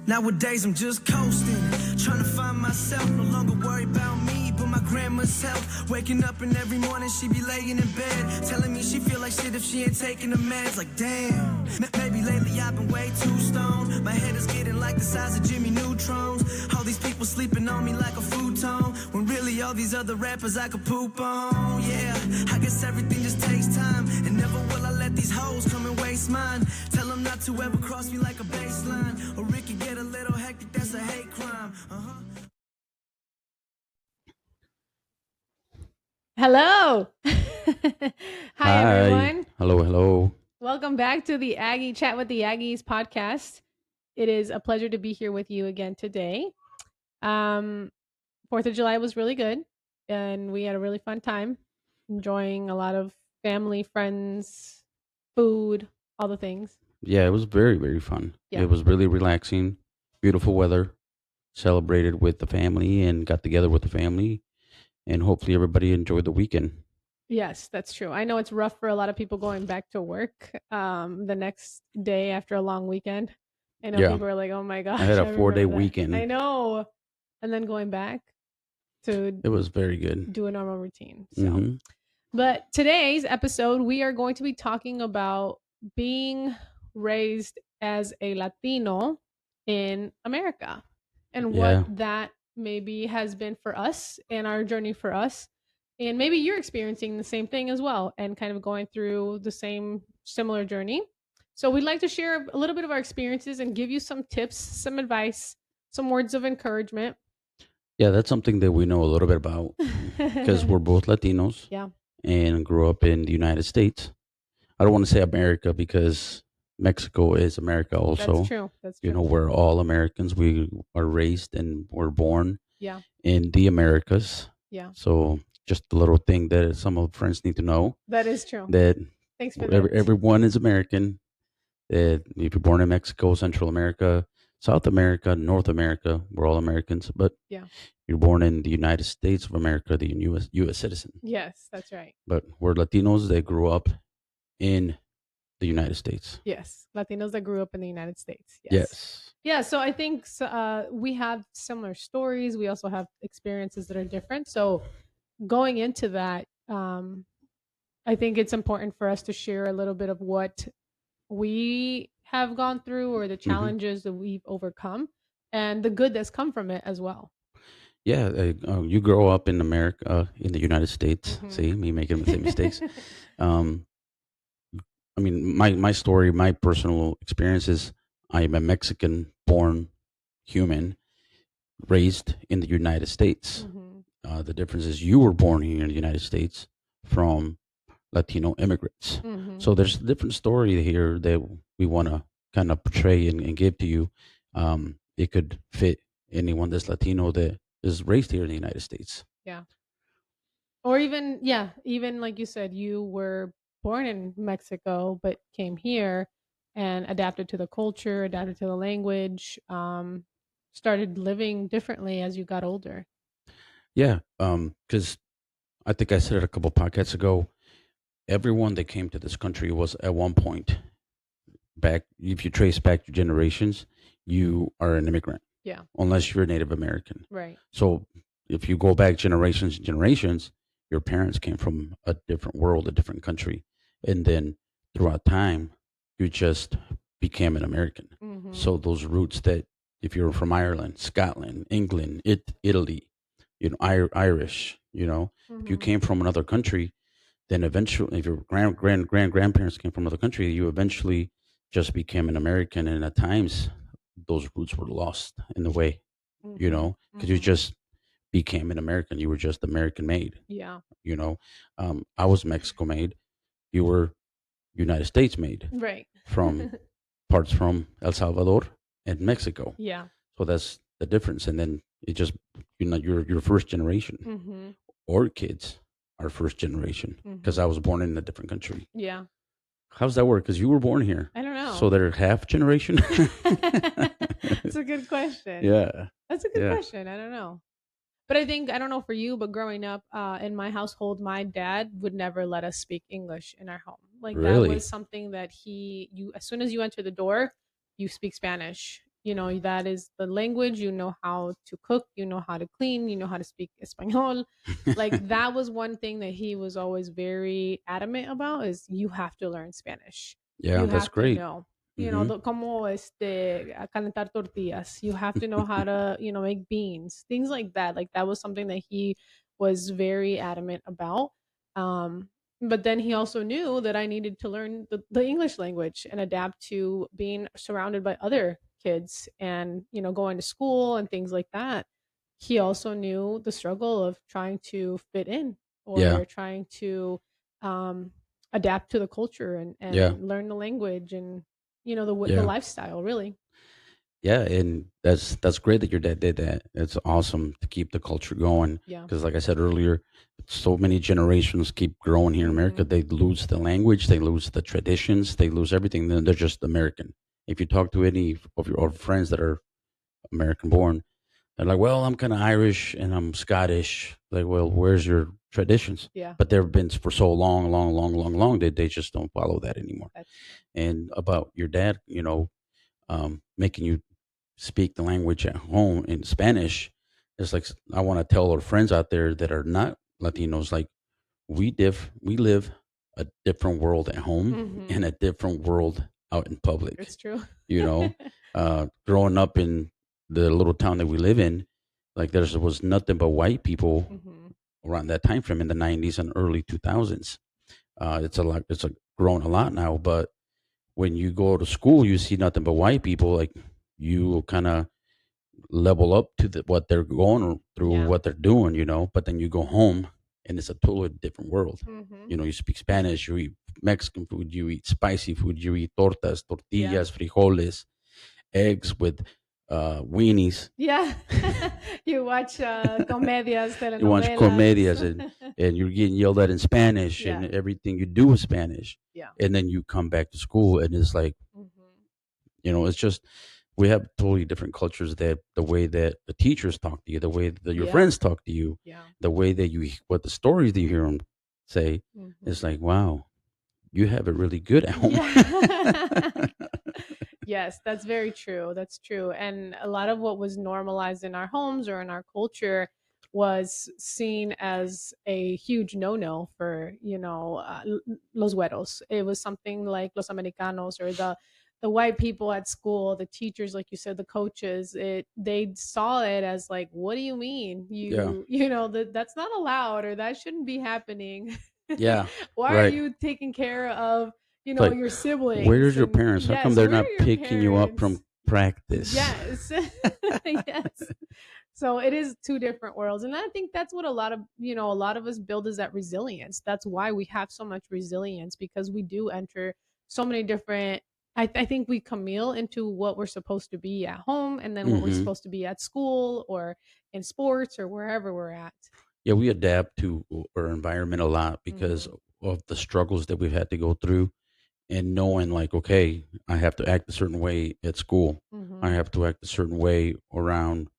Nowadays I'm just coasting, trying to find myself, no longer worried about me, but my grandma's health. Waking up and every morning she be laying in bed, telling me she feel like shit if she ain't taking the meds. Like damn, maybe lately I've been way too stoned. My head is getting like the size of Jimmy Neutrons. All these people sleeping on me like a futon, when really all these other rappers I could poop on. Yeah, I guess everything just takes time, and never will I let these hoes come and waste mine. Tell them not to ever cross me like a baseline, or it could get a little hectic, that's a hate crime. Hello. Hi, Hi. everyone. Hello, hello. Welcome back to the Aggie Chat with the Aggies podcast. It is a pleasure to be here with you again today. 4th of July was really good, and we had a really fun time enjoying a lot of family, friends, food, all the things. Yeah, it was very, very fun. Yeah. It was really relaxing, beautiful weather, celebrated with the family and got together with the family, and hopefully everybody enjoyed the weekend. Yes, that's true. I know it's rough for a lot of people going back to work the next day after a long weekend. I know Yeah, people are like, "Oh my I had gosh, a I 4 day remember that." I weekend. know. And then going back to It was very good. do a normal routine. So, Hmm. but today's episode, we are going to be talking about being raised as a Latino in America and what Yeah, that maybe has been for us and our journey for us. And maybe you're experiencing the same thing as well and kind of going through the same similar journey. So, we'd like to share a little bit of our experiences and give you some tips, some advice, some words of encouragement. yeah, that's something that we know a little bit about because we're both Latinos Yeah, and grew up in the United States. I don't want to say America because Mexico is America that's also. true. That's You true. know, we're all Americans. We are raised and we're born Yeah, in the Americas. yeah, So just a little thing that some of the friends need to know that is true. that Thanks for that. everyone is American. That if you're born in Mexico, Central America, South America, North America, we're all Americans. But Yeah. you're born in the United States of America, the U.S. citizen. Yes, that's right. But we're Latinos that grew up in the United States. Yes, Latinos that grew up in the United States. Yes. Yes. Yeah, so I think we have similar stories. We also have experiences that are different. So going into that, I think it's important for us to share a little bit of what we have gone through or the Hmm. challenges that we've overcome and the good that's come from it as well. Yeah, you grow up in America, in the United States. Hmm. See me making the same mistakes. Um, I mean, my story, my personal experiences. I am a Mexican-born human raised in the United States. Hmm. The difference is you were born here in the United States from Latino immigrants. Hmm. So there's a different story here that we want to kind of portray and give to you. It could fit anyone that's Latino that is raised here in the United States. Yeah. Or even, yeah, even like you said, you were born in Mexico but came here and adapted to the culture, adapted to the language, started living differently as you got older. Yeah, because I think I said it a couple podcasts ago. Everyone that came to this country was at one point back. If you trace back your generations, you are an immigrant Yeah, unless you're a Native American. right. So if you go back generations and generations, your parents came from a different world, a different country, and then throughout time, you just became an American. Mhm. So those roots that if you're from Ireland, Scotland, England, Italy, Irish, if you Mhm. came from another country, then eventually, if your grandparents came from another country, you eventually just became an American, and at times those roots were lost in the way, Mhm. because you Mhm. just became an American. You were just American made. Yeah. You know, I was Mexico made. You were United States made Right. from parts from El Salvador and Mexico. Yeah. So that's the difference. And then it just, your first generation Mhm. or kids are first generation because Mhm. I was born in a different country. Yeah. How's that work? Because you were born here, I don't so know. they're half generation. It's a good question. Yeah, That's a good yeah, question. I don't know. But I think I don't know for you, but growing up in my household, my dad would never let us speak English in our home. Like that was really. something that you as soon as you enter the door, you speak Spanish. that is the language, you know how to cook, you know how to clean, you know how to speak Espanol. Like that was one thing that he was always very adamant about is you have to learn Spanish. Yeah, You that's have to great. know. Hmm. Como a calentar tortillas. You have to know how to, make beans, things like that. Like that was something that he was very adamant about. Um, but then he also knew that I needed to learn the English language and adapt to being surrounded by other kids and, going to school and things like that. He also knew the struggle of trying to fit in Yeah, or trying to um, adapt to the culture yeah, and learn the language and, the yeah. lifestyle, really. Yeah, and that's great that your dad did that. It's awesome to keep the culture going Yeah. because, like I said earlier, so many generations keep growing here in America. Hmm. They lose the language, they lose the traditions, they lose everything. Then they're just American. If you talk to any of your friends that are American born, they're like, "Well, I'm kind of Irish and I'm Scottish." Like, well, where's your traditions? Yeah, But they've been for so long, long, long, long, long. They just don't follow that anymore. that's true. And about your dad, making you speak the language at home in Spanish, it's like I want to tell our friends out there that are not Latinos, like we live a different world at home Hmm. and a different world out in public. It's true. You know, growing up in the little town that we live in, like there was nothing but white people Hmm. around that time frame in the '90s and early 2000s. It's a lot. It's grown a lot now, but when you go to school, you see nothing but white people. Like you kind of level up to what they're going through, Yeah. what they're doing, But then you go home and it's a totally different world. Hmm. You speak Spanish, you eat Mexican food, you eat spicy food, you eat tortas, Yeah. tortillas, frijoles, eggs with weenies. Yeah. You watch comedias, You watch telenovelas. comedias and you're getting yelled at in Spanish and Yeah. everything you do is Spanish. Yeah. And then you come back to school and it's like, Hmm. it's just we have totally different cultures that the way that the teachers talk to you, the way that your Yeah. friends talk to you, Yeah. the way that what the stories that you hear them say, Hmm. is like, wow, you have it really good at home. Yeah. Yes, that's very true. That's true. And a lot of what was normalized in our homes or in our culture was seen as a huge no-no for, los güeros. It was something like los americanos or the white people at school, the teachers, like you said, the coaches. They saw it as like, what do you mean? Yeah, That's not allowed or that shouldn't be happening. yeah, Why are right. you taking care of It's like, your siblings? where's your And parents? How come yes, they're where are not your picking you up parents? from practice? Yes. Yes. So it is two different worlds. And I think that's what a lot of us build is that resilience. That's why we have so much resilience because we do enter so many different I think we camille into what we're supposed to be at home and then what we're Hmm. supposed to be at school or in sports or wherever we're at. Yeah, we adapt to our environment a lot because Hmm. of the struggles that we've had to go through and knowing like, okay, I have to act a certain way at school. I Hmm. have to act a certain way around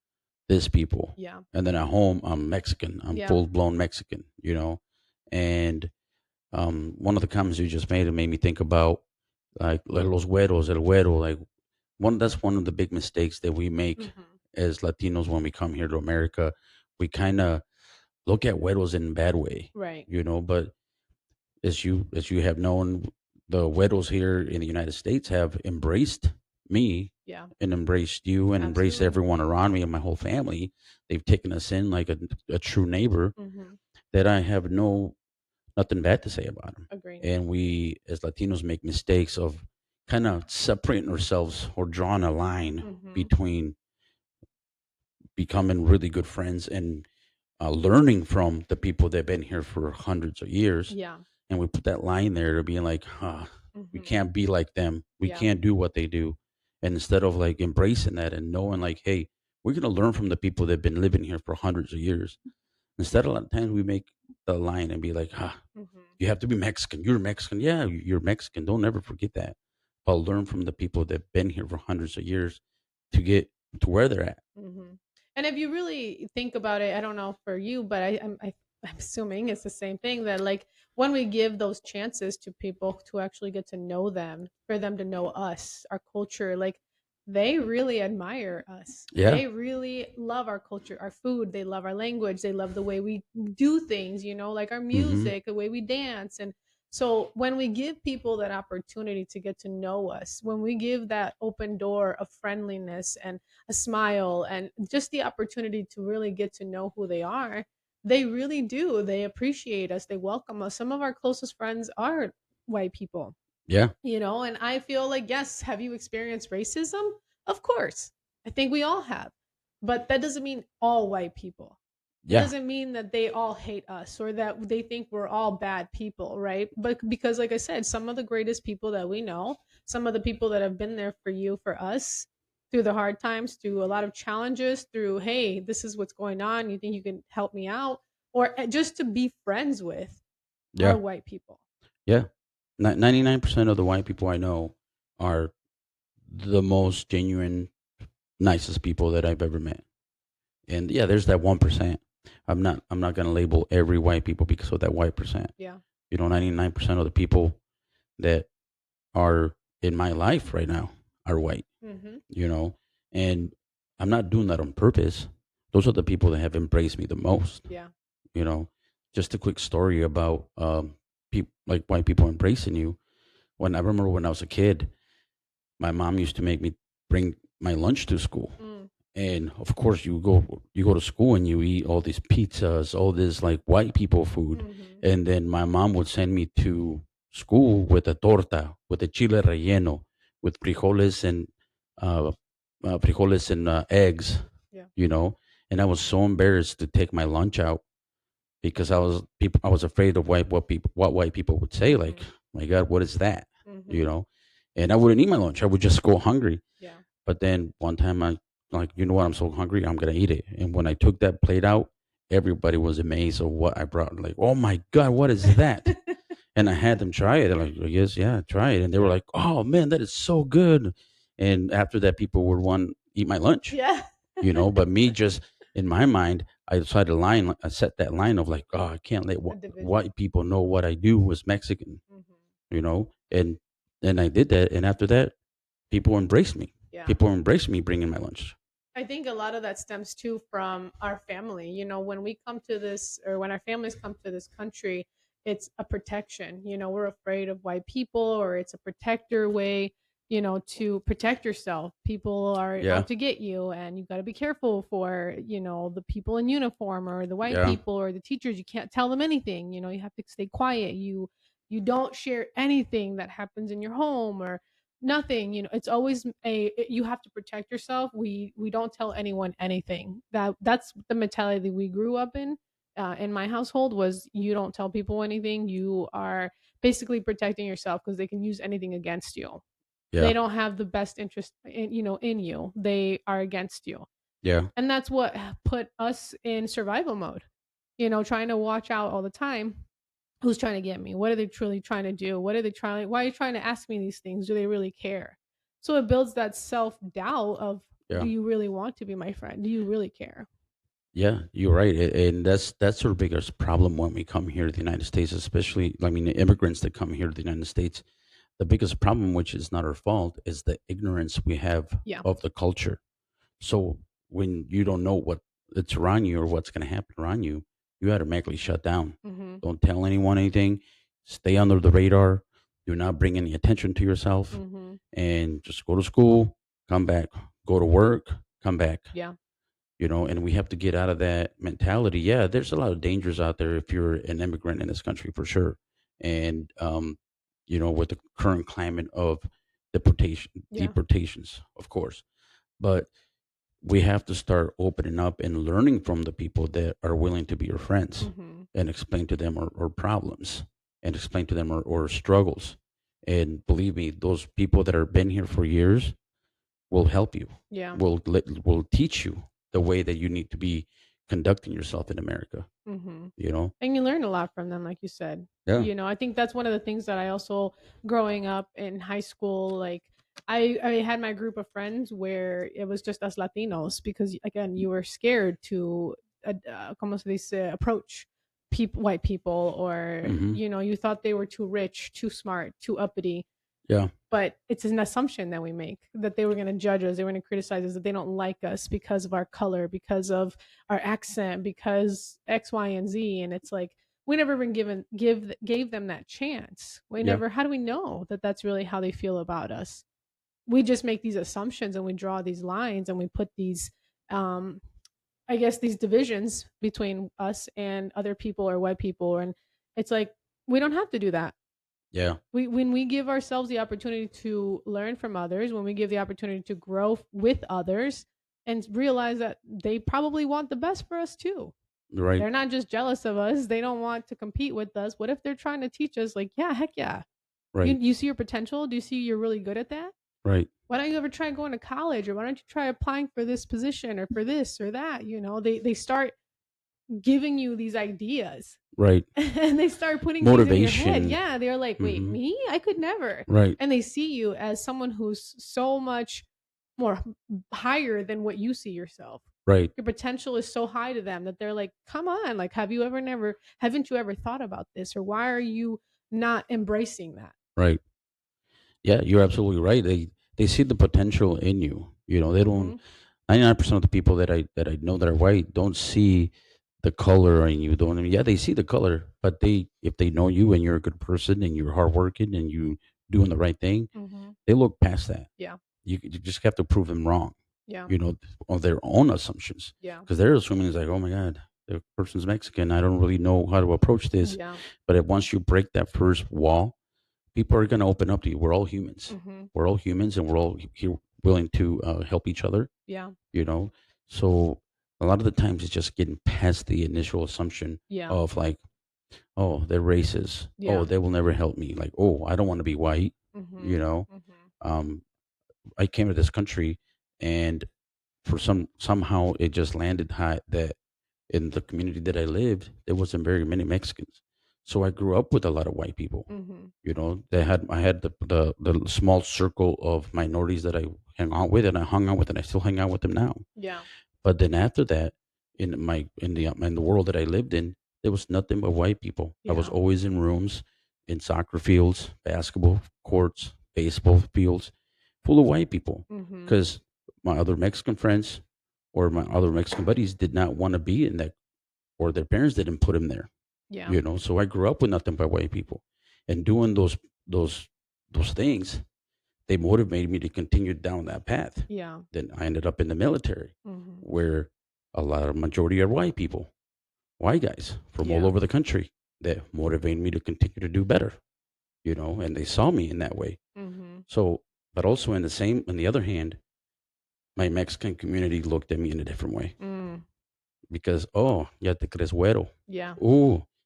this people. Yeah. And then at home, I'm Mexican. I'm Yeah. full blown Mexican. And one of the comments you just made, it made me think about like los güeros, el güero. Like that's one of the big mistakes that we make Hmm. as Latinos when we come here to America. We kind of look at güeros in a bad way, Right. But as you have known, the widows here in the United States have embraced me Yeah. and embraced you and embraced Absolutely. everyone around me and my whole family. They've taken us in like a true neighbor Hmm. that I have nothing bad to say about them. Agreed. And we as Latinos make mistakes of kind of separating ourselves or drawing a line Hmm. between becoming really good friends and learning from the people that have been here for hundreds of years, Yeah. and we put that line there to being like, we Hmm. can't be like them. We Yeah. can't do what they do. And instead of like embracing that and knowing like, hey, we're gonna learn from the people that have been living here for hundreds of years. Instead, a lot of times we make the line and be like, Hmm. you have to be Mexican. You're Mexican. Yeah, you're Mexican. Don't ever forget that. But learn from the people that have been here for hundreds of years to get to where they're at. Hmm. And if you really think about it, I don't know for you, but I'm assuming it's the same thing that like when we give those chances to people to actually get to know them, for them to know us, our culture, like they really admire us. Yeah. They really love our culture, our food. They love our language. They love the way we do things, like our Hmm. music, the way we dance. And so when we give people that opportunity to get to know us, when we give that open door of friendliness and a smile and just the opportunity to really get to know who they are, they really do. They appreciate us. They welcome us. Some of our closest friends are white people, Yeah. and I feel like, yes, have you experienced racism? Of course. I think we all have. But that doesn't mean all white people. That Yeah. doesn't mean that they all hate us or that they think we're all bad people, right? But because, like I said, some of the greatest people that we know, some of the people that have been there for you, for us, through the hard times, through a lot of challenges, through, hey, this is what's going on. You think you can help me out? Or just to be friends with, are Yeah. white people. Yeah. 99% of the white people I know are the most genuine, nicest people that I've ever met. And yeah, there's that 1%. I'm not gonna label every white people because of that white percent. Yeah. 99% of the people that are in my life right now are white, Hmm. you know, and I'm not doing that on purpose. Those are the people that have embraced me the most, Yeah. you know. Just a quick story about people like white people embracing you. When I remember when I was a kid, my mom used to make me bring my lunch to school. Mm. And of course, you go to school and you eat all these pizzas, all this like white people food, Mhm. and then my mom would send me to school with a torta, with a chile relleno, with uh, eggs, Yeah. you know. And I was so embarrassed to take my lunch out because I was afraid of what white people would say, like, Mhm. my God, what is that, you Mhm. know? And I wouldn't eat my lunch. I would just go hungry. Yeah. But then one time I like, you know what? I'm so hungry. I'm gonna eat it. And when I took that plate out, everybody was amazed of what I brought. Like, oh my God, what is that? And I had them try it. They're like, yes, yeah, try it. And they were Yeah. like, oh man, that is so good. And after that, people would want to eat my lunch, Yeah. But me just in my mind, I decided a line. I set that line of like, oh, I can't let A division. white people know what I do was Mexican, Mhm. and I did that. And after that, people embraced me. Yeah. People embraced me bringing my lunch. I think a lot of that stems too from our family. When we come to this, or when our families come to this country, it's a protection. We're afraid of white people, or it's a protector way, to protect yourself. People are Yeah, out to get you, and you got to be careful for, the people in uniform or the white yeah, people or the teachers. You can't tell them anything. You have to stay quiet. You don't share anything that happens in your home or nothing. It's always you have to protect yourself. We don't tell anyone anything. That's the mentality we grew up in my household. Was you don't tell people anything. You are basically protecting yourself because they can use anything against you. They yeah, don't have the best interest in you. They are against you. yeah, And that's what put us in survival mode, trying to watch out all the time. Who's trying to get me? What are they truly trying to do? What are they trying? Why are you trying to ask me these things? Do they really care? So it builds that self doubt of, do yeah, you really want to be my friend? Do you really care? yeah. You're right, and that's our biggest problem when we come here to the United States, especially. I mean, the immigrants that come here to the United States. The biggest problem, which is not our fault, is the ignorance we have Yeah. of the culture. So when you don't know what it's around you or what's going to happen around you, you automatically shut down. Mm-hmm. Don't tell anyone anything. Stay under the radar. Do not bring any attention to yourself, Mm-hmm. and just go to school, come back, go to work, come back. Yeah. And we have to get out of that mentality. Yeah, there's a lot of dangers out there if you're an immigrant in this country for sure. And with the current climate of Yeah. deportations, of course. But we have to start opening up and learning from the people that are willing to be your friends Mm-hmm. and explain to them our problems and explain to them our struggles. And believe me, those people that have been here for years will help you, Yeah. will teach you the way that you need to be conducting yourself in America, Mm-hmm. you know? And you learn a lot from them, like you said. Yeah. I think that's one of the things that I also, growing up in high school, like, I had my group of friends where it was just us Latinos, because again, you were scared to como se dice, approach white people, or Hmm. you thought they were too rich, too smart, too uppity. Yeah. But it's an assumption that we make that they were going to judge us, they were going to criticize us, that they don't like us because of our color, because of our accent, because X, Y, and Z. And it's like we never been gave them that chance. We Yeah. never. How do we know that that's really how they feel about us? We just make these assumptions and we draw these lines and we put these, um, I guess, these divisions between us and other people or white people. And it's like we don't have to do that. Yeah. We When we give ourselves the opportunity to learn from others, when we give the opportunity to grow with others and realize that they probably want the best for us too. Right. They're not just jealous of us, they don't want to compete with us. What if they're trying to teach us, like, yeah, heck yeah. You Right. you see your potential? Do you see you're really good at that? Right. Why don't you ever try going to college, or why don't you try applying for this position or for this or that? They start giving you these ideas. Right. And they start putting things in your head. Motivation. Yeah, they're like, "Wait, Hmm. me? I could never." Right. And they see you as someone who's so much more higher than what you see yourself. Right. Your potential is so high to them that they're like, "Come on, like haven't you ever thought about this, or why are you not embracing that?" Right. Yeah, you're absolutely right. They see the potential in you. They don't. Mhm. 99% of the people that I know that are white don't see the color in you. Don't. Yeah, they see the color, but if they know you and you're a good person and you're hardworking and you doing the right thing, Mhm. they look past that. Yeah. You just have to prove them wrong. Yeah. You know, on their own assumptions, Yeah. because they're assuming it's like, oh my god, the person's Mexican. I don't really know how to approach this. Yeah. But once you break that first wall, people are going to open up to you. We're all humans. Mhm. We're all humans, and we're all here willing to help each other. Yeah. You know, so a lot of the times it's just getting past the initial assumption Yeah. of like, oh, they're racist. Oh, Yeah. they will never help me. Like, oh, I don't want to be white. You Mhm. know, Mhm. um, I came to this country, and for somehow it just landed high that in the community that I lived, there wasn't very many Mexicans. So I grew up with a lot of white people. Mhm. I had the small circle of minorities that I hang out with, and I hung out with, and I still hang out with them now. Yeah. But then after that, in the world that I lived in, there was nothing but white people. I was Yeah. always in rooms, in soccer fields, basketball courts, baseball fields, full of white people, Mhm. because my other Mexican friends or my other Mexican buddies did not want to be in that, or their parents didn't put them there. Yeah. So I grew up with nothing but white people, and doing those those things, they motivated me to continue down that path. Yeah. Then I ended up in the military, Mhm. where a lot of majority are white people, white guys from all Yeah. over the country, that motivated me to continue to do better. And they saw me in that way. Mhm. So, but also in the other hand, my Mexican community looked at me in a different way, Mm. because, oh, ya te crees güero. Yeah.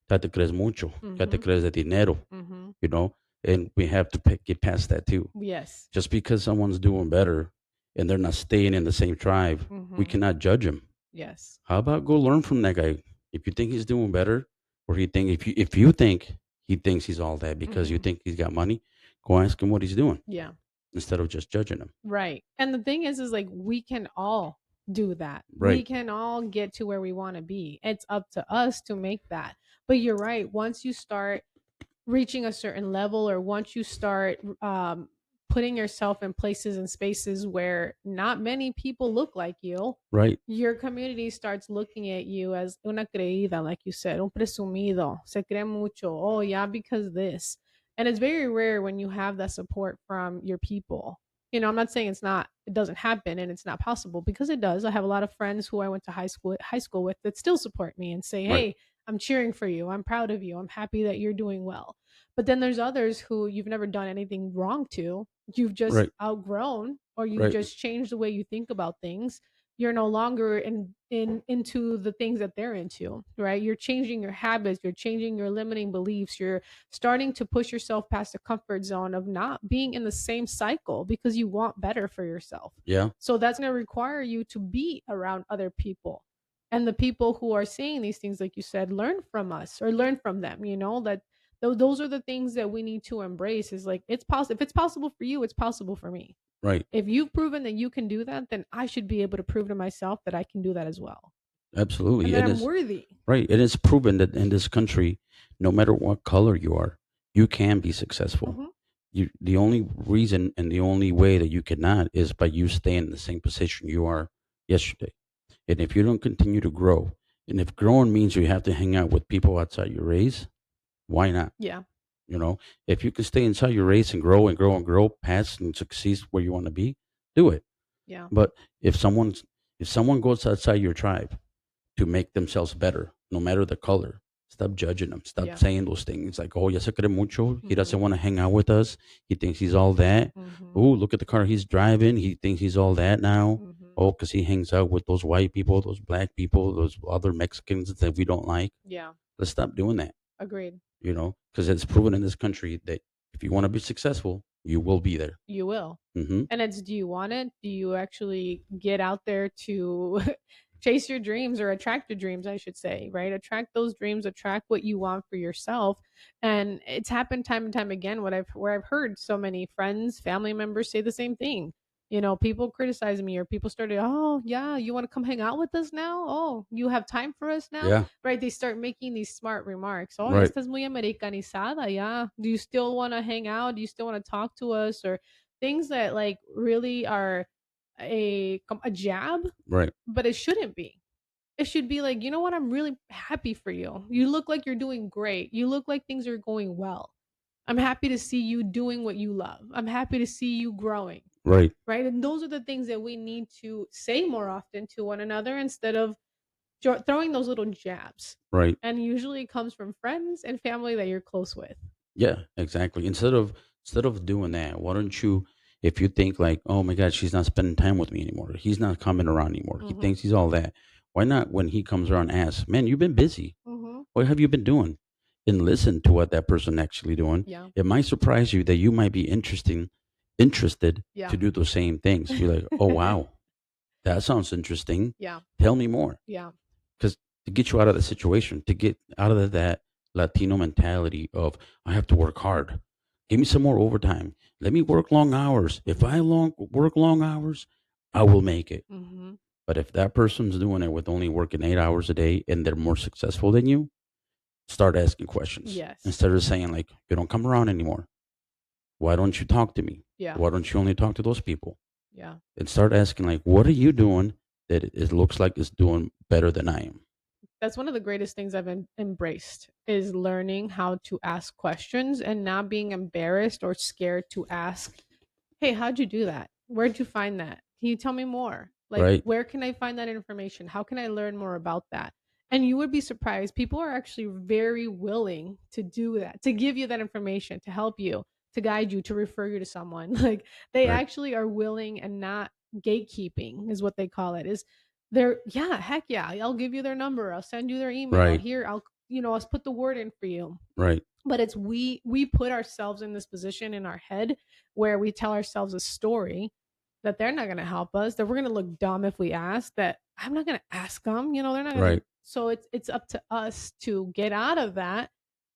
Ya te crees mucho. Ya te Mhm. crees de dinero. Mhm. you know, and we have to get past that too. Yes. Just because someone's doing better and they're not staying in the same tribe, we Mhm. cannot judge them. Yes. How about go learn from that guy? If you think he's doing better, or if you think he thinks he's all that because you Mhm. think he's got money, go ask him what he's doing Yeah. instead of just judging him. Right. And the thing is like we can all do that. We Right, can all get to where we want to be. It's up to us to make that. But you're right. Once you start reaching a certain level, or once you start putting yourself in places and spaces where not many people look like you, right, your community starts looking at you as una creída, like you said, un presumido, se cree mucho, oh yeah, because this. And it's very rare when you have that support from your people. I'm not saying it doesn't happen and it's not possible, because it does. I have a lot of friends who I went to high school with that still support me and say, right, hey, I'm cheering for you, I'm proud of you, I'm happy that you're doing well. But then there's others who you've never done anything wrong to. You've just right, outgrown, or you've right. just changed the way you think about things. You're no longer into the things that they're into, right? You're changing your habits, you're changing your limiting beliefs, you're starting to push yourself past the comfort zone of not being in the same cycle because you want better for yourself. Yeah, So that's going to require you to be around other people. And the people who are saying these things, like you said, learn from us or learn from them, that those are the things that we need to embrace. Is like, it's possible. If it's possible for you, it's possible for me. right. If you've proven that you can do that, then I should be able to prove to myself that I can do that as well, and Absolutely. that And I'm it's worthy. right. And it's proven that in this country, no matter what color you are, you can be successful. Mhm. The only reason and the only way that you cannot is by you staying in the same position you are yesterday. And if you don't continue to grow, and if growing means you have to hang out with people outside your race, why not? Yeah. You know, if you can stay inside your race and grow and grow and grow past and succeed where you want to be, do it. Yeah. But if someone goes outside your tribe to make themselves better, no matter the color, stop judging them. Stop Yeah. saying those things like, "Oh, ya se cree mucho. He doesn't Mhm. want to hang out with us. He thinks he's all that. Mhm. Oh, look at the car he's driving. He thinks he's all that now. Mhm. Oh, because he hangs out with those white people, those black people, those other Mexicans that we don't like." Yeah. Let's stop doing that. Agreed. Because it's proven in this country that if you want to be successful, you will be there. You will. Hmm. And it's, do you want it? Do you actually get out there to chase your dreams, or attract your dreams, I should say, right? Attract those dreams, attract what you want for yourself. And it's happened time and time again, where I've heard so many friends, family members say the same thing. People criticize me, or people started, "Oh, yeah, you want to come hang out with us now? Oh, you have time for us now?" Yeah. Right? They start making these smart remarks. "Oh, ya Right. estás muy americanizada, yeah. Do you still want to hang out? Do you still want to talk to us?" Or things that like really are a jab, Right. but it shouldn't be. It should be like, "You know what? I'm really happy for you. You look like you're doing great. You look like things are going well. I'm happy to see you doing what you love. I'm happy to see you growing." Right. Right? And those are the things that we need to say more often to one another, instead of throwing those little jabs. Right. And usually it comes from friends and family that you're close with. Yeah, exactly. Instead of doing that, why don't you, if you think like, oh my God, she's not spending time with me anymore. He's not coming around anymore. He Mhm. thinks he's all that. Why not when he comes around ask, man, you've been busy. Mhm. What have you been doing? And listen to what that person actually doing. Yeah. It might surprise you that you might be interested Yeah. to do those same things. You're like, oh wow, that sounds interesting. Yeah. Tell me more. Yeah. Because to get you out of the situation, to get out of that Latino mentality of I have to work hard, give me some more overtime. Let me work long hours. If I work long hours, I will make it. Mhm. But if that person's doing it with only working 8 hours a day and they're more successful than you, start asking questions Yes. instead of saying like you don't come around anymore. Why don't you talk to me? Yeah. Why don't you only talk to those people? Yeah. And start asking like, what are you doing that it looks like it's doing better than I am? That's one of the greatest things I've embraced, is learning how to ask questions and not being embarrassed or scared to ask, "Hey, how'd you do that? Where'd you find that? Can you tell me more? Like, Right? where can I find that information? How can I learn more about that?" And you would be surprised. People are actually very willing to do that, to give you that information, to help you, to guide you, to refer you to someone. Like, they Right. actually are willing, and not gatekeeping is what they call it. Is they're, yeah, heck yeah, I'll give you their number. I'll send you their email. Right. Here, I'll put the word in for you. Right. But it's, we put ourselves in this position in our head, where we tell ourselves a story that they're not going to help us, that we're going to look dumb if we ask, that I'm not going to ask them, they're not going to. Right. So it's up to us to get out of that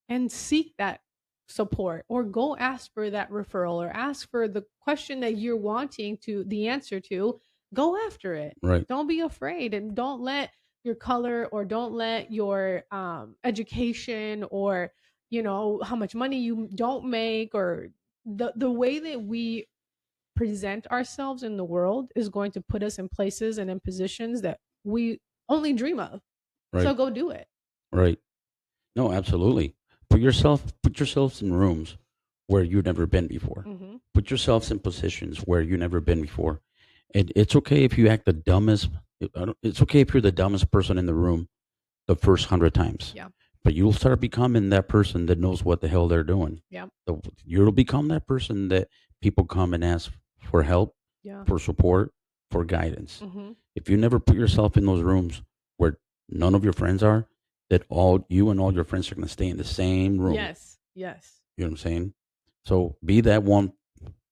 and seek that support, or go ask for that referral, or ask for the question that you're wanting to the answer to. Go after it. Right. Don't be afraid, and don't let your color, or don't let your education, or how much money you don't make, or the way that we present ourselves in the world is going to put us in places and in positions that we only dream of. So Right. go do it. Right. No, absolutely. Put yourselves in rooms where you've never been before. Hmm. Put yourselves in positions where you've never been before. And it's okay if you act the dumbest. It's okay if you're the dumbest person in the room the first 100 times, Yeah. but you'll start becoming that person that knows what the hell they're doing. Yeah. You'll become that person that people come and ask for help, Yeah. for support, for guidance. Hmm. If you never put yourself in those rooms where none of your friends are, that all you and all your friends are going to stay in the same room. Yes. Yes. You know what I'm saying? So be that one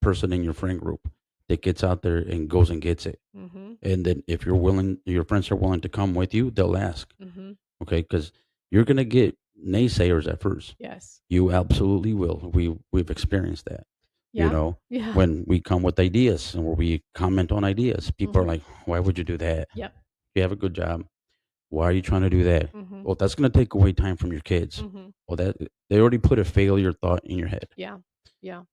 person in your friend group that gets out there and goes and gets it. Hmm. And then if you're willing, your friends are willing to come with you, they'll ask. Hmm. Okay, because you're going to get naysayers at first. Yes. You absolutely will. We've experienced that. You Yeah. know, Yeah. when we come with ideas and where we comment on ideas, people are Hmm. like, "Why would you do that? Yep. You have a good job. Why are you trying to do that? Hmm. Well, that's going to take away time from your kids. Hmm. Well, that they already put a failure thought in your head. Yeah. Yeah.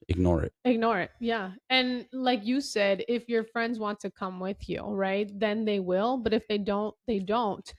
ignore it. Ignore it. Yeah. And like you said, if your friends want to come with you, right, then they will. But if they don't, they don't.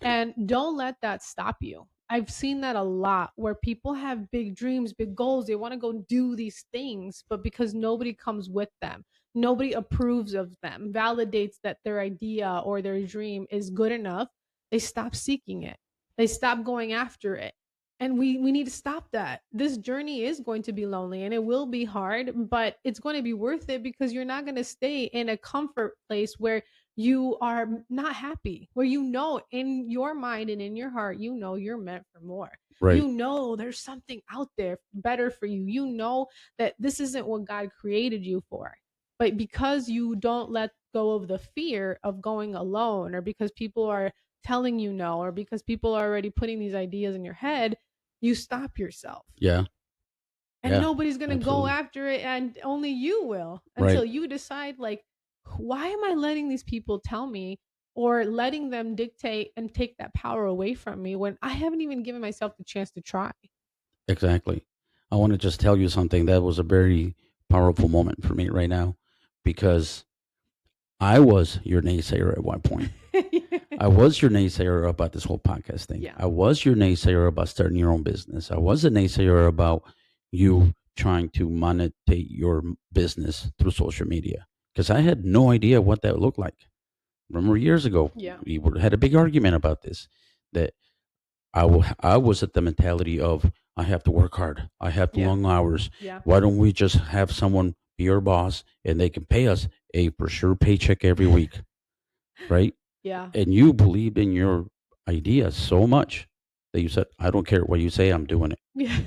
And don't let that stop you. I've seen that a lot where people have big dreams, big goals. They want to go do these things, but because nobody comes with them, nobody approves of them, validates that their idea or their dream is good enough, they stop seeking it. They stop going after it, and we need to stop that. This journey is going to be lonely and it will be hard, but it's going to be worth it because you're not going to stay in a comfort place where you are not happy, where you know in your mind and in your heart, you know you're meant for more. Right. You know there's something out there better for you. You know that this isn't what God created you for. But because you don't let go of the fear of going alone, or because people are telling you no, or because people are already putting these ideas in your head, you stop yourself. Yeah. And Yeah. nobody's going to go Absolutely. after it, and only you will, Right. until you decide, like, why am I letting these people tell me, or letting them dictate and take that power away from me when I haven't even given myself the chance to try? Exactly. I want to just tell you something that was a very powerful moment for me right now, because I was your naysayer at one point. I was your naysayer about this whole podcast thing. Yeah. I was your naysayer about starting your own business. I was a naysayer about you trying to monetize your business through social media, because I had no idea what that looked like. Remember years ago, Yeah. had a big argument about this. That I was at the mentality of, I have to work hard. I have Yeah. long hours. Yeah. Why don't we just have someone be our boss and they can pay us a for sure paycheck every week, right? Yeah. And you believed in your idea so much that you said, I don't care what you say, I'm doing it, Yeah.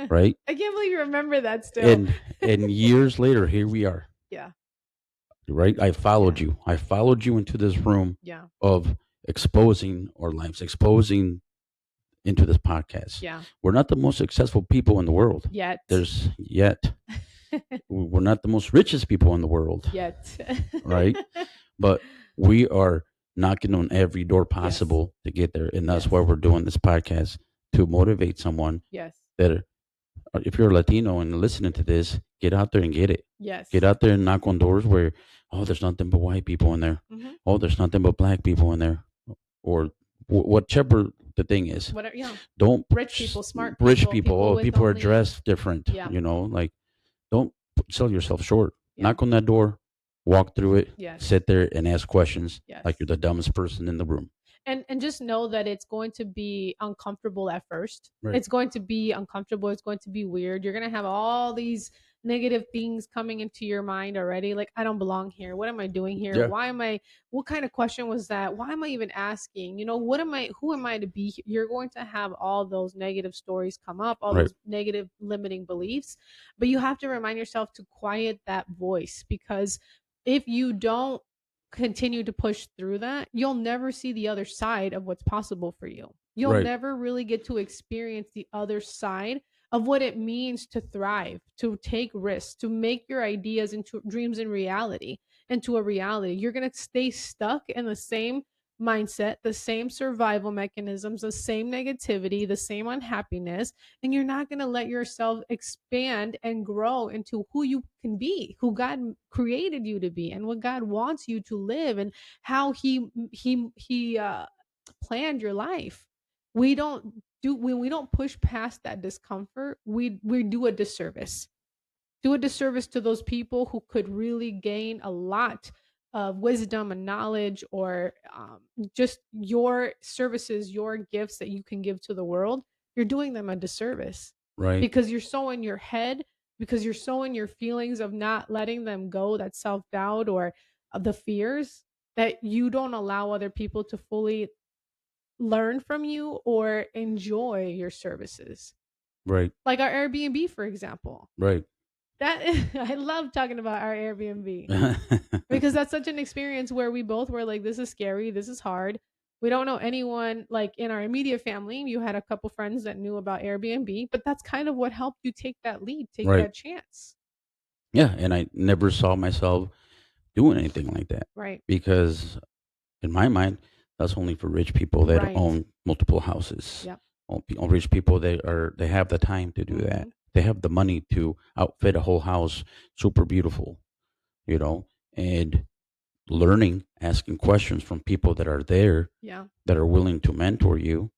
right? I can't believe you remember that still. And years later, here we are, Yeah. right? I followed Yeah. you. I followed you into this room Yeah. of exposing our lives, exposing into this podcast. Yeah. We're not the most successful people in the world. Yet. There's yet. We're not the most richest people in the world, Yet. right? But we are knocking on every door Yes. possible to get there. And that's Yes. why we're doing this podcast, to motivate someone Yes. that, if you're Latino and listening to this, get out there and get it. Yes. Get out there and knock on doors where, oh, there's nothing but white people in there. Mm-hmm. Oh, there's nothing but black people in there. Or whichever the thing is. Whatever. Yeah. Don't Rich people, smart rich people, people. people Oh, with people are only. dressed different. Yeah. Like, don't sell yourself short. Yeah. Knock on that door, walk through it, Yes. sit there and ask questions Yes. like you're the dumbest person in the room. And just know that it's going to be uncomfortable at first. Right. It's going to be uncomfortable. It's going to be weird. You're going to have all these negative things coming into your mind already. Like, I don't belong here. What am I doing here? Yeah. Why am I, what kind of question was that? Why am I even asking? Who am I to be here? You're going to have all those negative stories come up, all Right. those negative limiting beliefs. But you have to remind yourself to quiet that voice, because if you don't continue to push through that, you'll never see the other side of what's possible for you. You'll Right. never really get to experience the other side of what it means to thrive, to take risks, to make your ideas into dreams and reality, into a reality. You're going to stay stuck in the same mindset, the same survival mechanisms, the same negativity, the same unhappiness, and you're not going to let yourself expand and grow into who you can be, who God created you to be, and what God wants you to live, and how he planned your life. We don't do When we don't push past that discomfort, we do a disservice to those people who could really gain a lot of wisdom and knowledge, or just your services, your gifts that you can give to the world. You're doing them a disservice Right. because you're so in your head, because you're so in your feelings of not letting them go, that self doubt, or of the fears, that you don't allow other people to fully learn from you or enjoy your services. Right. Like our Airbnb, for example. Right. That I love talking about our Airbnb because that's such an experience where we both were like, this is scary, this is hard. We don't know anyone like in our immediate family. You had a couple friends that knew about Airbnb, but that's kind of what helped you take that lead, take Right. that chance. Yeah. And I never saw myself doing anything like that, Right. because in my mind, that's only for rich people that Right. own multiple houses. Yep. Only rich people, they have the time to do that. They have the money to outfit a whole house super beautiful, you know, and learning, asking questions from people that are there Yeah. that are willing to mentor you,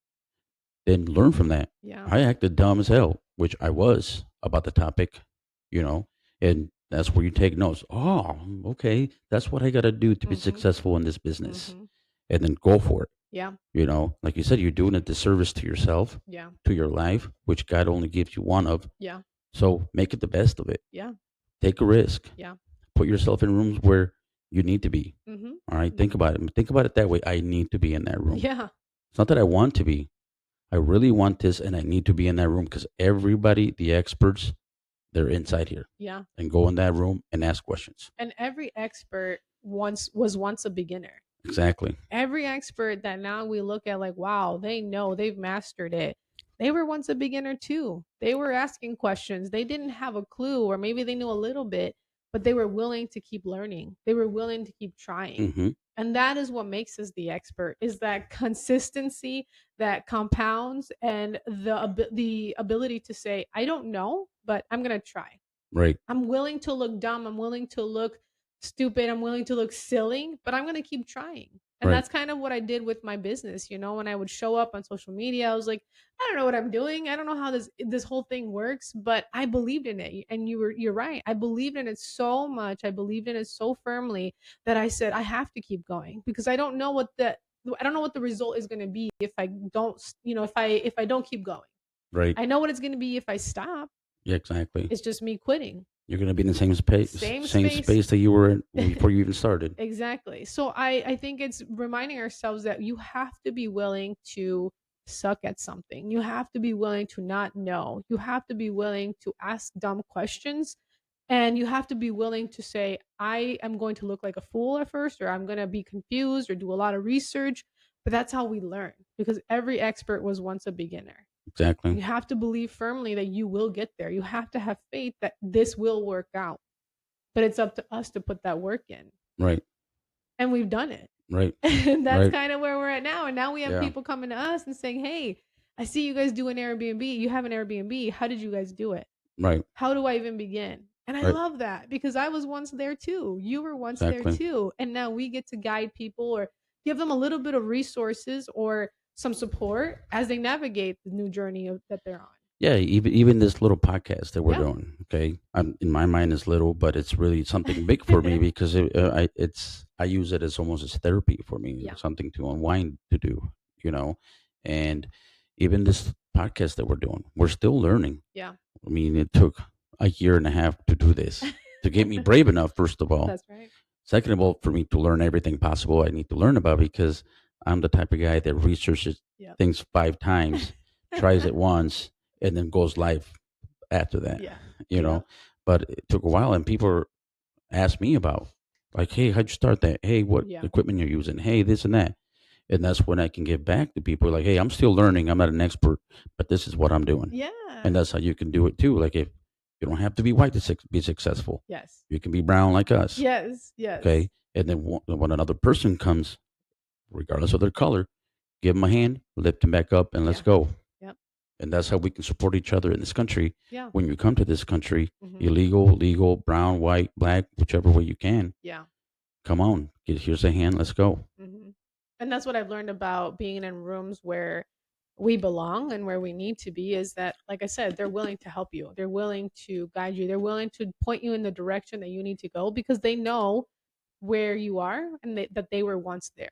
then learn from that. Yeah. I acted dumb as hell, which I was about the topic, you know, and that's where you take notes. Oh, okay, that's what I got to do to be Mhm. successful in this business, Mhm. and then go for it. Yeah. Like you said, you're doing a disservice to yourself, Yeah. to your life, which God only gives you one of. Yeah. So make it the best of it. Yeah. Take a risk. Yeah. Put yourself in rooms where you need to be. Mhm. All right. Think Mhm. about it. Think about it that way. I need to be in that room. Yeah. It's not that I want to be. I really want this and I need to be in that room because everybody, the experts, they're inside here. Yeah. And go in that room and ask questions. And every expert once a beginner. Exactly. Every expert that now we look at like, wow, they know, they've mastered it. They were once a beginner too. They were asking questions. They didn't have a clue, or maybe they knew a little bit, but they were willing to keep learning. They were willing to keep trying. Hmm. And that is what makes us the expert, is that consistency that compounds, and the ability to say, I don't know, but I'm going to try. Right. I'm willing to look dumb. I'm willing to look stupid. I'm willing to look silly, but I'm going to keep trying. And Right. that's kind of what I did with my business. When I would show up on social media, I was like, I don't know what I'm doing. I don't know how this whole thing works, but I believed in it. And you're right. I believed in it so much. I believed in it so firmly that I said I have to keep going, because I don't know what the result is going to be if I don't, if I don't keep going. Right. I know what it's going to be if I stop. Yeah, exactly. It's just me quitting. You're going to be in the Same same space. space that you were in before you even started. Exactly. So I think it's reminding ourselves that you have to be willing to suck at something. You have to be willing to not know. You have to be willing to ask dumb questions, and you have to be willing to say, I am going to look like a fool at first, or I'm going to be confused, or do a lot of research. But that's how we learn, because every expert was once a beginner. Exactly. You have to believe firmly that you will get there. You have to have faith that this will work out. But it's up to us to put that work in. Right. And we've done it. Right. And that's Right. kind of where we're at now. And now we have Yeah. people coming to us and saying, hey, I see you guys do an Airbnb. You have an Airbnb. How did you guys do it? Right. How do I even begin? And I Right. love that, because I was once there too. You were once there Exactly. too. And now we get to guide people, or give them a little bit of resources or some support as they navigate the new journey that they're on. Yeah, even this little podcast that we're Yeah. doing, okay, in my mind is little, but it's really something big for me because I use it as almost as therapy for me, Yeah. something to unwind to do, you know, and even this podcast that we're doing, we're still learning. Yeah. I mean, it took a year and a half to do this to get me brave enough, first of all. That's right. Second of all, for me to learn everything possible I need to learn about, because I'm the type of guy that researches Yep. things 5 times, tries it once, and then goes live after that, Yeah. you Yeah. know. But it took a while, and people ask me about, like, hey, how'd you start that? Hey, what Yeah. equipment you're using? Hey, this and that. And that's when I can give back to people like, hey, I'm still learning. I'm not an expert, but this is what I'm doing. And Yeah. that's how you can do it too. Like, if you don't have to be white to be successful, Yes. you can be brown like us. Yes. Yes. Okay. And then when another person comes, regardless of their color, give them a hand, lift them back up, and let's Yeah. go. Yep. And that's how we can support each other in this country. Yeah. When you come to this country, Mhm. illegal, legal, brown, white, black, whichever way you can, Yeah. come on, here's a hand, let's go. Mhm. And that's what I've learned about being in rooms where we belong and where we need to be, is that, like I said, they're willing to help you. They're willing to guide you. They're willing to point you in the direction that you need to go, because they know where you are, and that they were once there.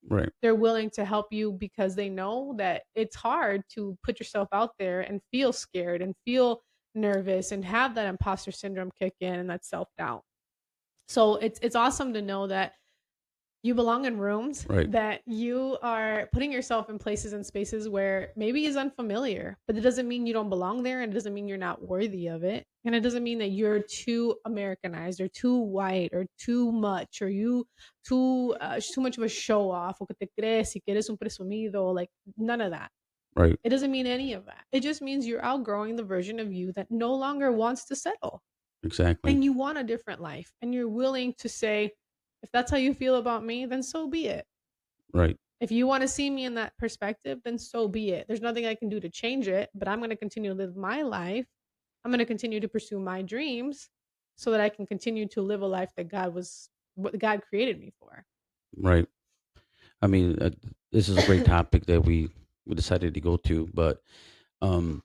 Right, They're willing to help you because they know that it's hard to put yourself out there and feel scared and feel nervous and have that imposter syndrome kick in, and that self-doubt. So it's awesome to know that you belong in rooms, right, that you are putting yourself in places and spaces where maybe is unfamiliar, but it doesn't mean you don't belong there, and it doesn't mean you're not worthy of it. And it doesn't mean that you're too Americanized or too white or too much, or you too much of a show off, o que te crees y que eres un presumido, like none of that. right, It doesn't mean any of that. It just means you're outgrowing the version of you that no longer wants to settle, exactly, and you want a different life, and you're willing to say, if that's how you feel about me, then so be it. right, If you want to see me in that perspective, then so be it. There's nothing I can do to change it, but I'm going to continue to live my life. I'm going to continue to pursue my dreams so that I can continue to live a life that what God created me for. Right. I mean, this is a great topic that we decided to go to, but um,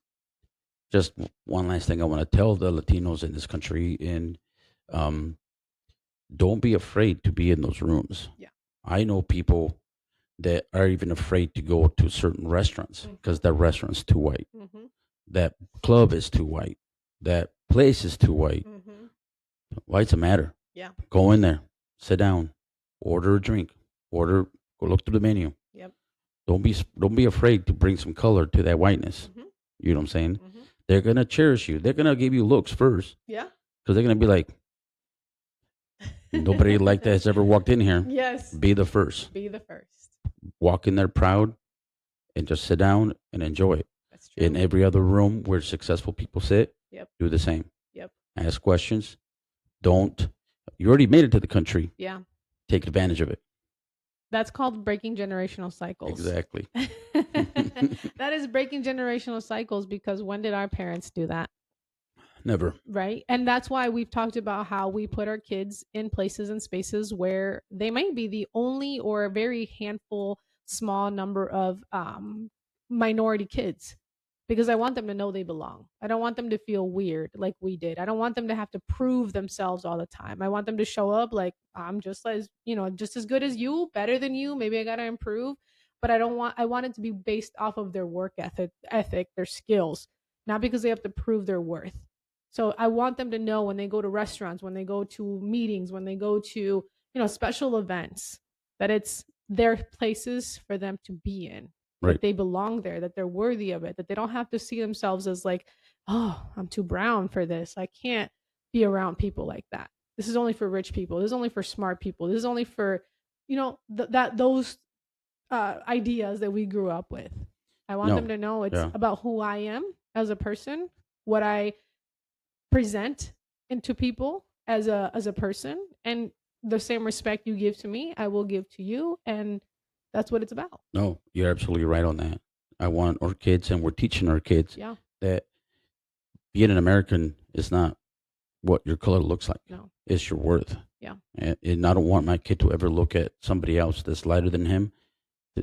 just one last thing I want to tell the Latinos in this country, and um, don't be afraid to be in those rooms. Yeah. I know people that are even afraid to go to certain restaurants because that restaurant's too white, Mm-hmm. that club is too white, that place is too white. Mm-hmm. Why's the matter? Yeah. Go in there, sit down, order a drink, order, go look through the menu. Yep. Don't be afraid to bring some color to that whiteness. Mm-hmm. You know what I'm saying? Mm-hmm. They're gonna cherish you. They're gonna give you looks first Yeah. because they're gonna be like, nobody like that has ever walked in here. Yes. Be the first. Be the first. Walk in there proud and just sit down and enjoy it. That's true. In every other room where successful people sit, Yep. do the same. Yep. Ask questions. Don't. You already made it to the country. Yeah. Take advantage of it. That's called breaking generational cycles. Exactly. That is breaking generational cycles because when did our parents do that? Never. Right. And that's why we've talked about how we put our kids in places and spaces where they might be the only or a very handful, small number of minority kids because I want them to know they belong. I don't want them to feel weird like we did. I don't want them to have to prove themselves all the time. I want them to show up like I'm just as, just as good as you, better than you. Maybe I got to improve, but I want it to be based off of their work ethic, their skills, not because they have to prove their worth. So I want them to know when they go to restaurants, when they go to meetings, when they go to, special events, that it's their places for them to be in, Right. that they belong there, that they're worthy of it, that they don't have to see themselves as like, oh, I'm too brown for this. I can't be around people like that. This is only for rich people. This is only for smart people. This is only for, those ideas that we grew up with. I want them No. to know it's Yeah. about who I am as a person, what I present into people as a person, and the same respect you give to me I will give to you, and that's what it's about. No, you're absolutely right on that. I want our kids, and we're teaching our kids Yeah. that being an American is not what your color looks like. No. It's your worth. Yeah. And I don't want my kid to ever look at somebody else that's lighter than him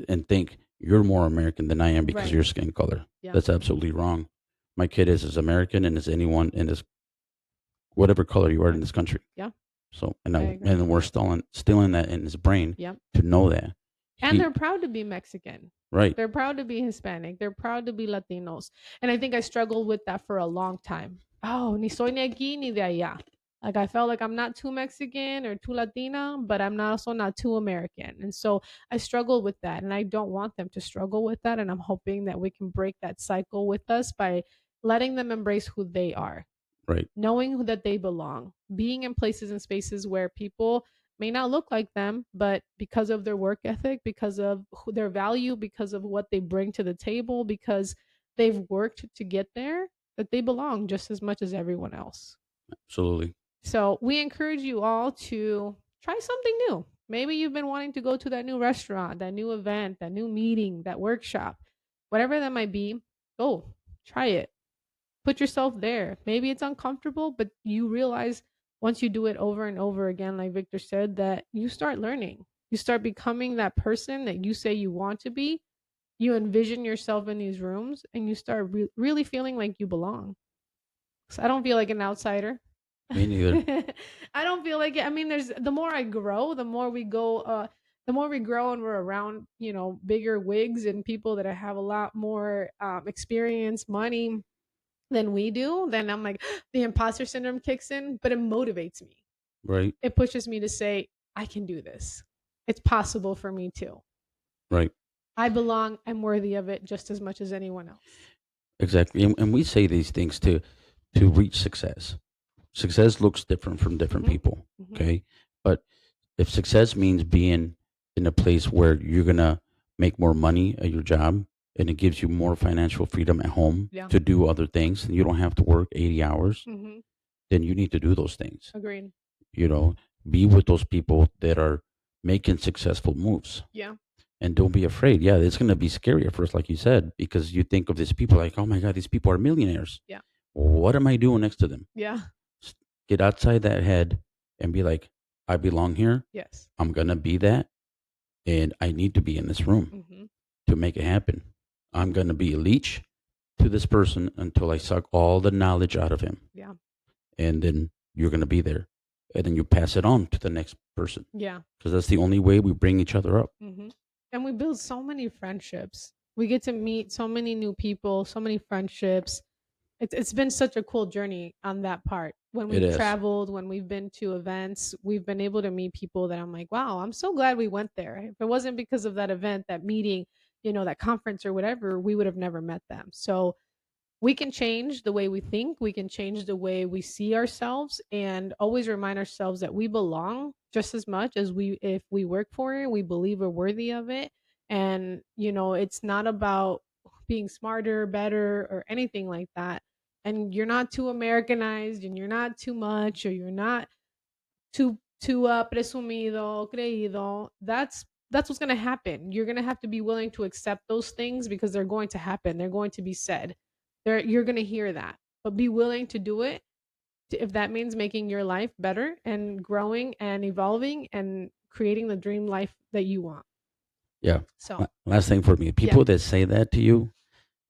and think you're more American than I am because Right. of your skin color. Yeah. That's absolutely wrong. My kid is as American and as anyone in this whatever color you are in this country. Yeah. So I agree. and we're instilling that in his brain Yeah. to know that. And they're proud to be Mexican. Right. They're proud to be Hispanic. They're proud to be Latinos. And I think I struggled with that for a long time. Oh, ni soy ni aquí ni de allá. Like I felt like I'm not too Mexican or too Latina, but I'm also not too American. And so I struggled with that. And I don't want them to struggle with that. And I'm hoping that we can break that cycle with us by letting them embrace who they are. Right. Knowing that they belong, being in places and spaces where people may not look like them, but because of their work ethic, because of their value, because of what they bring to the table, because they've worked to get there, that they belong just as much as everyone else. Absolutely. So we encourage you all to try something new. Maybe you've been wanting to go to that new restaurant, that new event, that new meeting, that workshop, whatever that might be. Go try it. Put yourself there. Maybe it's uncomfortable, but you realize once you do it over and over again, like Victor said, that you start learning. You start becoming that person that you say you want to be. You envision yourself in these rooms and you start really feeling like you belong. So I don't feel like an outsider. Me neither. I don't feel like it. I mean, there's the more I grow, the more we grow and we're around, bigger wigs and people that have a lot more experience, money than we do, then I'm like, the imposter syndrome kicks in, but it motivates me. Right. It pushes me to say, I can do this. It's possible for me too. Right. I belong. I'm worthy of it just as much as anyone else. Exactly. And we say these things to reach success. Success looks different from different Mhm. people. Mhm. Okay. But if success means being in a place where you're gonna make more money at your job and it gives you more financial freedom at home Yeah. to do other things and you don't have to work 80 hours, Mm-hmm. then you need to do those things. Agreed. You know, be with those people that are making successful moves. Yeah. And don't be afraid. Yeah, it's going to be scary at first, like you said, because you think of these people like, oh my God, these people are millionaires. Yeah. what am I doing next to them? Yeah. S- Get outside that head and be like, I belong here. Yes. I'm going to be that. And I need to be in this room Mm-hmm. to make it happen. I'm going to be a leech to this person until I suck all the knowledge out of him. Yeah. And then you're going to be there. And then you pass it on to the next person. Yeah. Because that's the only way we bring each other up. Mm-hmm. And we build so many friendships. We get to meet so many new people, so many friendships. It's been such a cool journey on that part. When It we've is. traveled, when we've been to events, we've been able to meet people that I'm like, wow, I'm so glad we went there. If it wasn't because of that event, that meeting, that conference or whatever, we would have never met them. So we can change the way we think, we can change the way we see ourselves, and always remind ourselves that we belong just as much as if we work for it, we believe we're worthy of it. And it's not about being smarter, better, or anything like that. And you're not too Americanized, and you're not too much, or you're not too presumido, creído. That's what's going to happen. You're going to have to be willing to accept those things because they're going to happen. They're going to be said. You're going to hear that. But be willing to do it if that means making your life better and growing and evolving and creating the dream life that you want. Yeah. So, Last thing for me, yeah. people that say that to you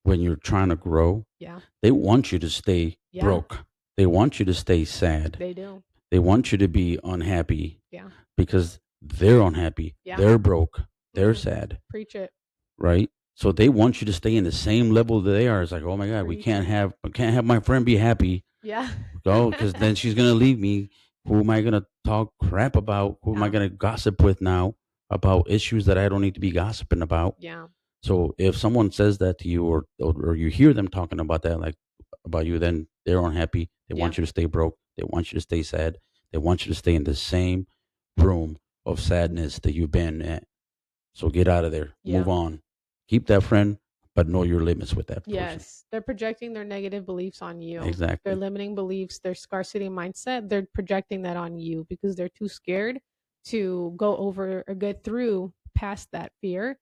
when you're trying to grow, Yeah. they want you to stay Yeah. broke. They want you to stay sad. They do. They want you to be unhappy Yeah. because they're unhappy. Yeah. They're broke. They're Mhm. sad. Preach it. Right? So they want you to stay in the same level that they are. It's like, oh my God, Preach I can't have my friend be happy. Yeah. Oh, because then she's gonna leave me. Who am I gonna talk crap about? Who am I Yeah. gonna gossip with now about issues that I don't need to be gossiping about? Yeah. So if someone says that to you, or you hear them talking about that, like about you, then they're unhappy. They Yeah. want you to stay broke. They want you to stay sad. They want you to stay in the same room of sadness that you've been at. So get out of there. Yeah. Move on. Keep that friend, but know your limits with that person. Yes, they're projecting their negative beliefs on you. Exactly. Their limiting beliefs, their scarcity mindset, they're projecting that on you because they're too scared to go over or get through past that fear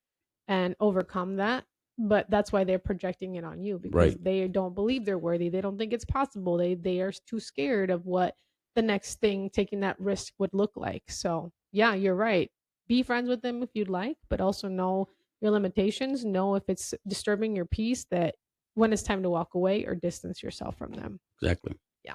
and overcome that. But that's why they're projecting it on you because Right. they don't believe they're worthy. They don't think it's possible. They are too scared of what the next thing taking that risk would look like. So, yeah, you're right. Be friends with them if you'd like, but also know your limitations, know if it's disturbing your peace, that when it's time to walk away or distance yourself from them. Exactly. Yeah.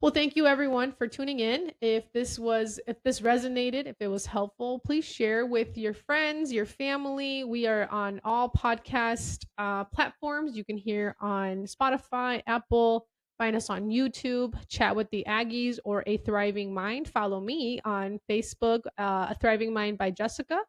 Well, thank you everyone for tuning in. If this resonated, if it was helpful, please share with your friends, your family. We are on all podcast platforms. You can hear on Spotify, Apple, find us on YouTube, Chat with the Aggies or A Thriving Mind. Follow me on Facebook, A Thriving Mind by Jessica.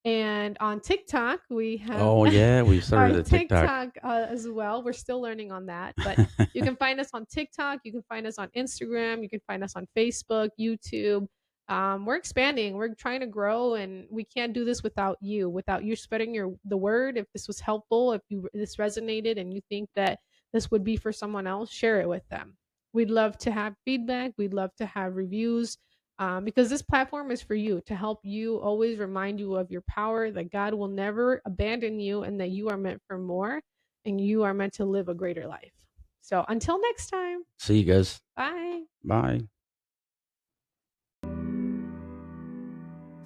And on TikTok, we have Oh yeah, we our started a TikTok. TikTok as well. We're still learning on that, but you can find us on TikTok. You can find us on Instagram. You can find us on Facebook, YouTube. We're expanding. We're trying to grow, and we can't do this without you. Without you spreading the word. If this was helpful, if this resonated, and you think that this would be for someone else, share it with them. We'd love to have feedback. We'd love to have reviews. Because this platform is for you to help you always remind you of your power, that God will never abandon you, and that you are meant for more and you are meant to live a greater life. So until next time, See you guys. bye. Bye.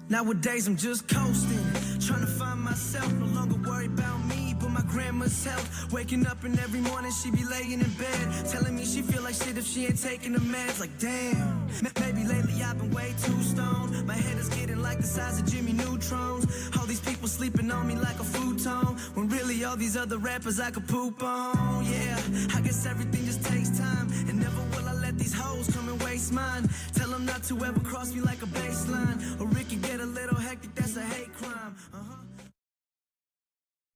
Nowadays I'm just coasting, trying to find myself, no longer worried about me, but my grandma's health. Waking up and every morning she be laying in bed, telling me she feel like shit if she ain't taking the meds. Like damn, maybe lately I've been way too stoned. My head is getting like the size of Jimmy Neutrons. All these people sleeping on me like a futon, when really all these other rappers I could poop on. Yeah, I guess everything just takes time, and never will I let these hoes come and waste mine. Tell them not to ever cross me like a baseline, or